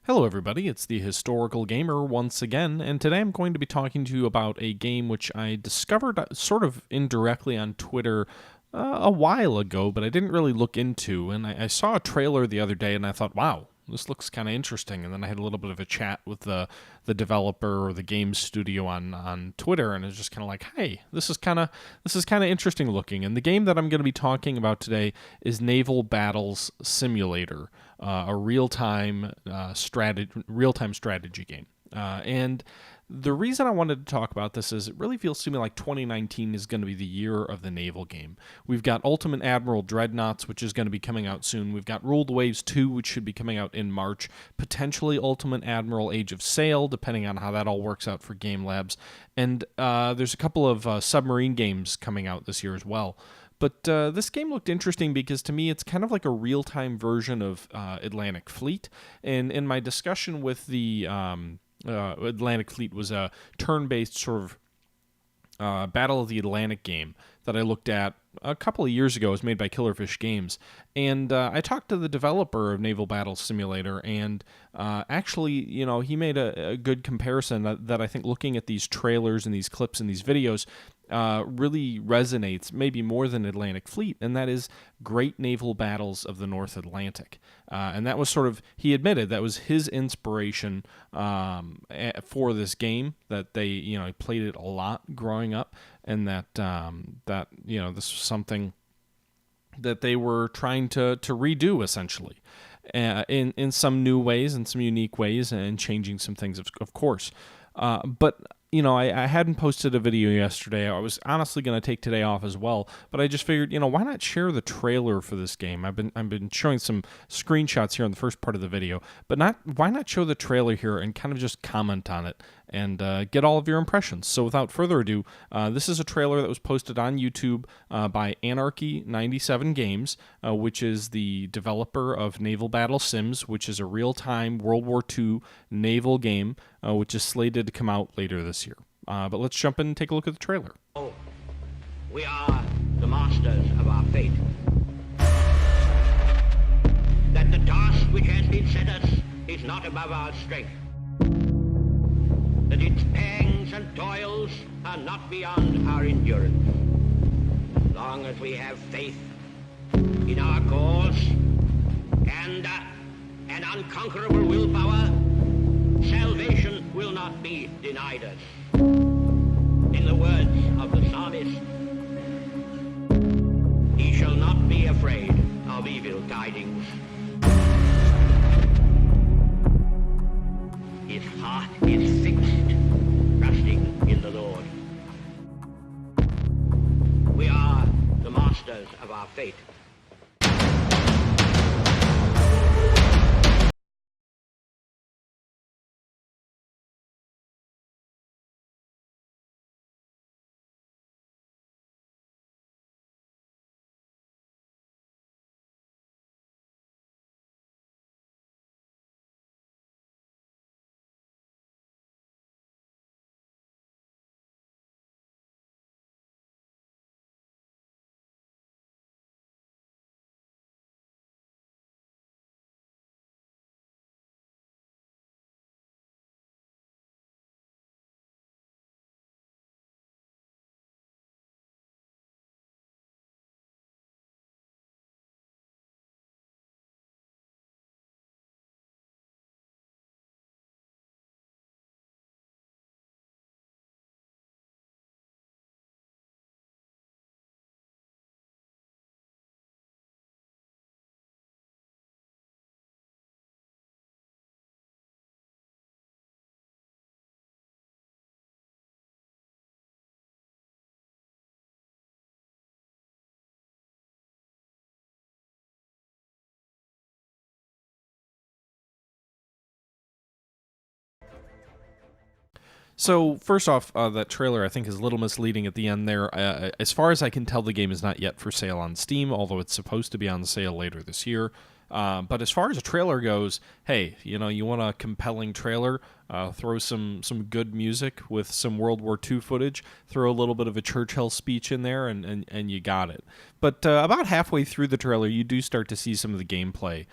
Hello everybody, it's the Historical Gamer once again, and today I'm going to be talking to you about a game which I discovered sort of indirectly on Twitter a while ago, but I didn't really look into, and I saw a trailer the other day and I thought, wow, this looks kind of interesting, and then I had a little bit of a chat with the developer or the game studio on Twitter, and it was just kind of like, hey, this is kind of interesting looking, and the game that I'm going to be talking about today is Naval Battles Simulator, a real-time strategy game. And the reason I wanted to talk about this is it really feels to me like 2019 is going to be the year of the naval game. We've got Ultimate Admiral Dreadnoughts, which is going to be coming out soon. We've got Ruled Waves 2, which should be coming out in March. Potentially Ultimate Admiral Age of Sail, depending on how that all works out for Game Labs. And there's a couple of submarine games coming out this year as well. But this game looked interesting because to me it's kind of like a real-time version of Atlantic Fleet. And in my discussion with the Atlantic Fleet was a turn-based sort of Battle of the Atlantic game that I looked at a couple of years ago. It was made by Killerfish Games. And I talked to the developer of Naval Battles Simulator, and actually, you know, he made a good comparison that I think looking at these trailers and these clips and these videos really resonates, maybe more than Atlantic Fleet, and that is great naval battles of the North Atlantic. And that was sort of, he admitted that was his inspiration for this game, that they, you know, he played it a lot growing up, and that, you know, this was something that they were trying to redo, essentially, in some new ways and some unique ways, and changing some things, of course. But you know, I hadn't posted a video yesterday. I was honestly going to take today off as well, but I just figured, you know, why not share the trailer for this game? I've been showing some screenshots here in the first part of the video, but why not show the trailer here and kind of just comment on it and get all of your impressions. So without further ado, this is a trailer that was posted on YouTube by Anarchy97 Games, which is the developer of Naval Battle Sims, which is a real-time World War II naval game, which is slated to come out later this year. But let's jump in and take a look at the trailer. We are the masters of our fate. That the task which has been set us is not above our strength. That its pangs and toils are not beyond our endurance. As long as we have faith in our cause and an unconquerable willpower, salvation will not be denied us. In the words of the psalmist, he shall not be afraid of evil tidings. His heart is fixed, trusting in the Lord. We are the masters of our fate. So first off, that trailer I think is a little misleading at the end there. As far as I can tell, the game is not yet for sale on Steam, although it's supposed to be on sale later this year. But as far as a trailer goes, hey, you know, you want a compelling trailer, throw some good music with some World War II footage, throw a little bit of a Churchill speech in there, and you got it. But about halfway through the trailer, you do start to see some of the gameplay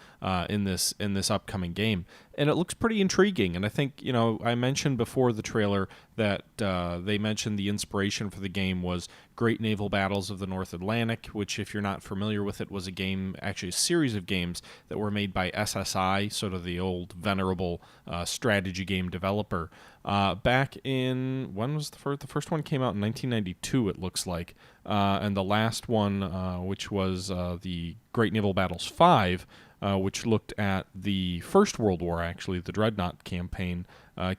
in this upcoming game, and it looks pretty intriguing. And I think, I mentioned before the trailer that they mentioned the inspiration for the game was Great Naval Battles of the North Atlantic, which, if you're not familiar with it, was a game, actually a series of games that were made by SSI, sort of the old venerable strategy game developer. Back in, when was the first one came out in 1992, it looks like, and the last one, which was the Great Naval Battles 5, which looked at the First World War, actually, the Dreadnought campaign,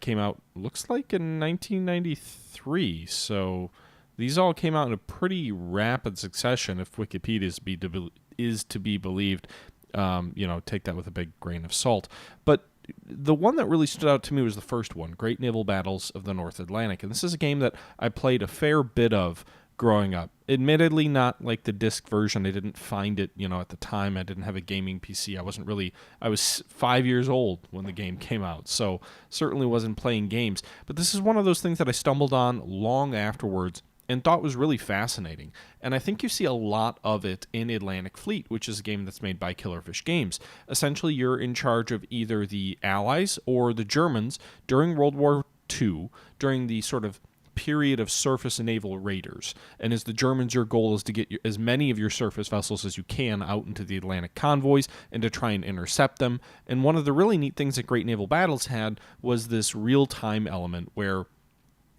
came out, looks like, in 1993. So these all came out in a pretty rapid succession, if Wikipedia is to be believed. Take that with a big grain of salt. But the one that really stood out to me was the first one, Great Naval Battles of the North Atlantic. And this is a game that I played a fair bit of growing up. Admittedly, not like the disc version. I didn't find it, at the time. I didn't have a gaming PC. I was 5 years old when the game came out, so certainly wasn't playing games. But this is one of those things that I stumbled on long afterwards and thought was really fascinating. And I think you see a lot of it in Atlantic Fleet, which is a game that's made by Killerfish Games. Essentially, you're in charge of either the Allies or the Germans during World War II, during the sort of period of surface and naval raiders. And as the Germans, your goal is to get as many of your surface vessels as you can out into the Atlantic convoys and to try and intercept them. And one of the really neat things that Great Naval Battles had was this real-time element where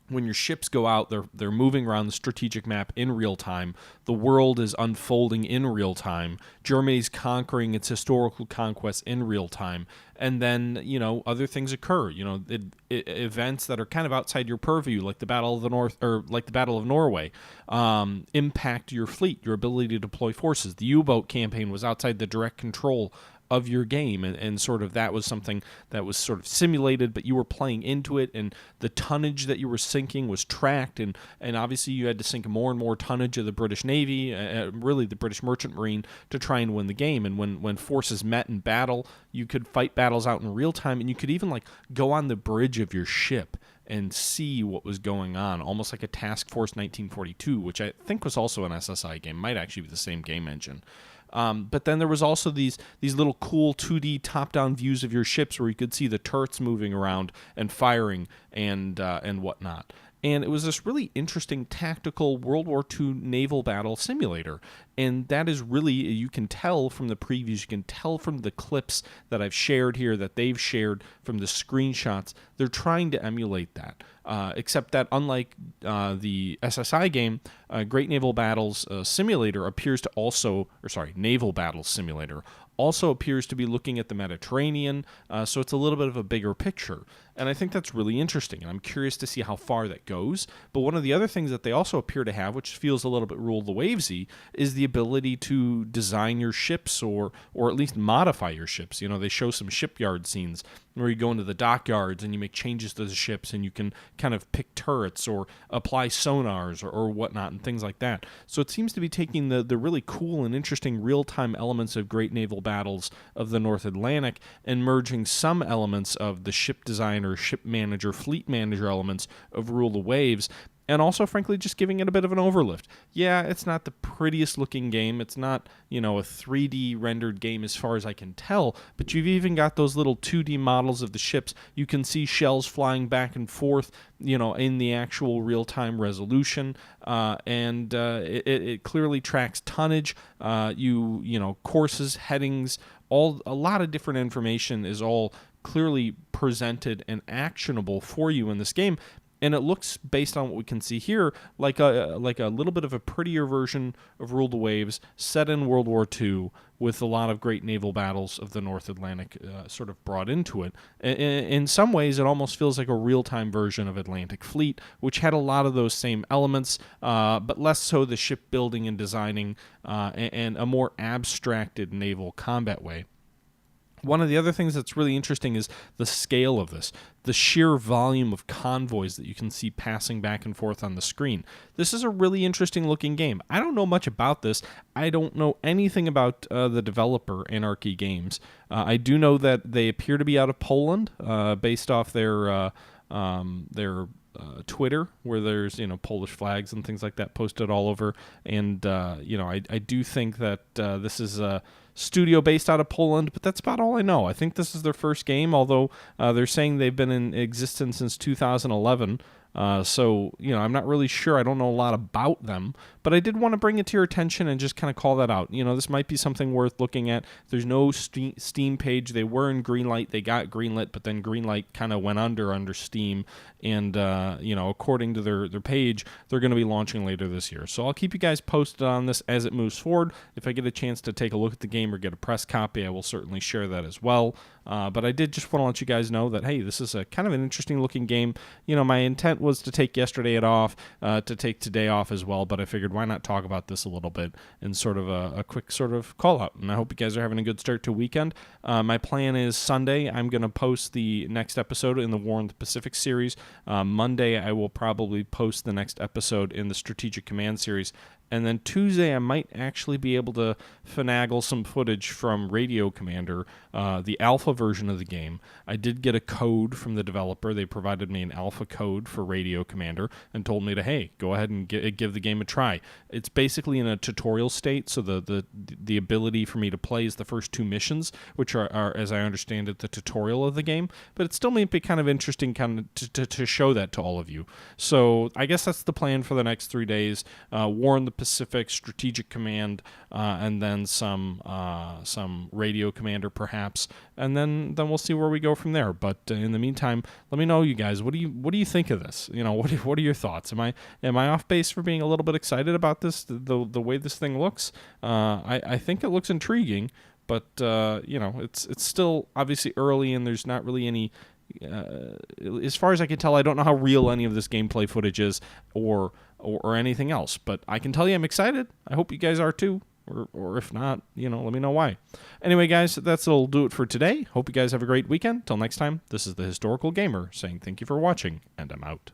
when your ships go out, they're moving around the strategic map in real time. The world is unfolding in real time. Germany's conquering its historical conquests in real time. And then, other things occur. Events that are kind of outside your purview, like the Battle of the North, or like the Battle of Norway, impact your fleet, your ability to deploy forces. The U-boat campaign was outside the direct control of your game, and sort of that was something that was sort of simulated, but you were playing into it, and the tonnage that you were sinking was tracked, and obviously you had to sink more and more tonnage of the British Navy, really the British Merchant Marine, to try and win the game. And when forces met in battle, you could fight battles out in real time, and you could even go on the bridge of your ship and see what was going on, almost like a Task Force 1942, which I think was also an SSI game, might actually be the same game engine. But then there was also these little cool 2D top-down views of your ships where you could see the turrets moving around and firing and whatnot. And it was this really interesting tactical World War II naval battle simulator. And that is really, you can tell from the previews, you can tell from the clips that I've shared here, that they've shared from the screenshots, they're trying to emulate that. Except that unlike the SSI game, Great Naval Battles Simulator appears to also, Naval Battles Simulator also appears to be looking at the Mediterranean, so it's a little bit of a bigger picture. And I think that's really interesting, and I'm curious to see how far that goes. But one of the other things that they also appear to have, which feels a little bit Rule the Wavesy, is the ability to design your ships or at least modify your ships. They show some shipyard scenes where you go into the dockyards and you make changes to the ships, and you can kind of pick turrets or apply sonars or whatnot and things like that. So it seems to be taking the really cool and interesting real-time elements of Great Naval Battles of the North Atlantic and merging some elements of the ship designer, ship manager, fleet manager elements of Rule the Waves, and also, frankly, just giving it a bit of an overlift. Yeah, it's not the prettiest looking game. It's not, a 3D rendered game as far as I can tell, but you've even got those little 2D models of the ships. You can see shells flying back and forth, in the actual real-time resolution, and it clearly tracks tonnage, courses, headings, a lot of different information is all clearly presented and actionable for you in this game. And it looks, based on what we can see here, like a little bit of a prettier version of Rule the Waves set in World War II with a lot of great naval battles of the North Atlantic sort of brought into it. In some ways, it almost feels like a real-time version of Atlantic Fleet, which had a lot of those same elements, but less so the shipbuilding and designing and a more abstracted naval combat way. One of the other things that's really interesting is the scale of this, the sheer volume of convoys that you can see passing back and forth on the screen. This is a really interesting looking game. I don't know much about this. I don't know anything about the developer, Anarchy Games. I do know that they appear to be out of Poland, based off their Twitter, where there's Polish flags and things like that posted all over. And I do think that this is a studio based out of Poland, but that's about all I know. I think this is their first game, although they're saying they've been in existence since 2011. So, I'm not really sure. I don't know a lot about them, but I did want to bring it to your attention and just kind of call that out. This might be something worth looking at. There's no Steam page. They were in Greenlight. They got Greenlit, but then Greenlight kind of went under Steam. And, according to their page, they're going to be launching later this year. So I'll keep you guys posted on this as it moves forward. If I get a chance to take a look at the game or get a press copy, I will certainly share that as well. But I did just want to let you guys know that, hey, this is a kind of an interesting looking game. My intent was to take yesterday off, to take today off as well, but I figured why not talk about this a little bit in sort of a quick sort of call out. And I hope you guys are having a good start to weekend. My plan is Sunday, I'm going to post the next episode in the War in the Pacific series. Monday, I will probably post the next episode in the Strategic Command series. And then Tuesday, I might actually be able to finagle some footage from Radio Commander, the alpha version of the game. I did get a code from the developer. They provided me an alpha code for Radio Commander and told me to, hey, go ahead and give the game a try. It's basically in a tutorial state, so the ability for me to play is the first 2 missions, which are, as I understand it, the tutorial of the game. But it still may be kind of interesting to show that to all of you. So I guess that's the plan for the next 3 days. War in the Pacific, Strategic Command, and then some Radio Commander perhaps, and then we'll see where we go from there. But in the meantime, let me know, you guys, what do you think of this? What are your thoughts? Am I off base for being a little bit excited about this? The way this thing looks, I think it looks intriguing, but it's still obviously early, and there's not really any. As far as I can tell, I don't know how real any of this gameplay footage is, or anything else. But I can tell you I'm excited. I hope you guys are too. Or if not, let me know why. Anyway, guys, that'll do it for today. Hope you guys have a great weekend. Till next time, this is the Historical Gamer saying thank you for watching, and I'm out.